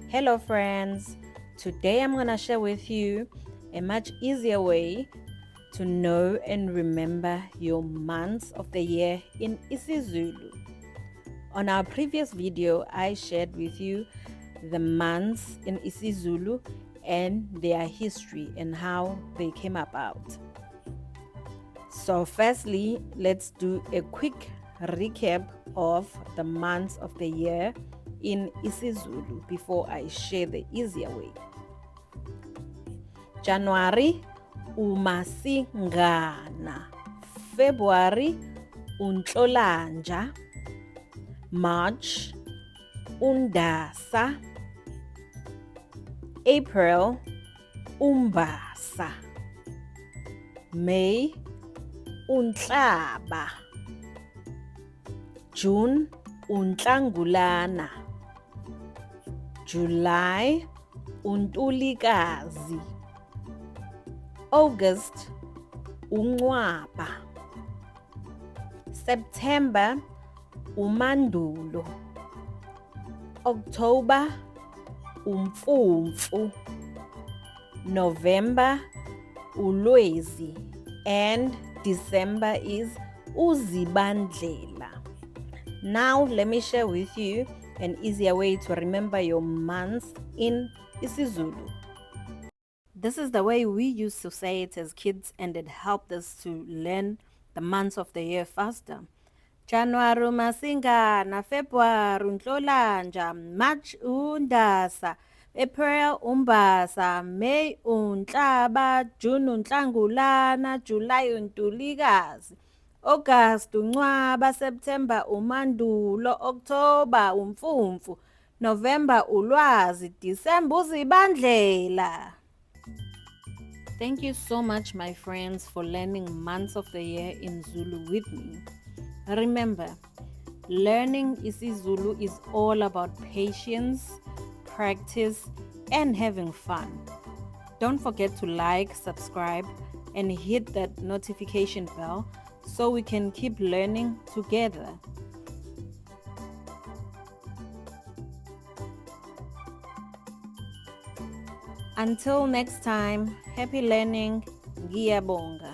Hello friends, today I'm going to share with you a much easier way to know and remember your months of the year in isiZulu. On our previous video, I shared with you the months in isiZulu and their history and how they came about. So firstly, let's do a quick recap of the months of the year in isiZulu before I share the easier way. January, uMasingana. February, uNhlolanja. March, uNdasa. April, uMbasa. May, uNhlaba. June, uNhlangulana. July, uNtulikazi. August, uNcwaba. September, uMandulo. October, uMfumfu. November, uLwezi. And December is uZibandlela. Now let me share with you an easier way to remember your months in isiZulu. This is the way we used to say it as kids, and it helped us to learn the months of the year faster. January uMasingana, February uNhlolanja, March uNdasa, April uMbasa, May uNhlaba, June uNhlangulana, July uNtulikazi, August uNcwaba, September uMandulo, October uMfumfu, November uLwazi, December uZibandlela. Thank you so much, my friends, for learning months of the year in Zulu with me. Remember, learning isiZulu is all about patience, practice, and having fun. Don't forget to like, subscribe, and hit that notification bell so we can keep learning together. Until next time, happy learning. Ngiyabonga.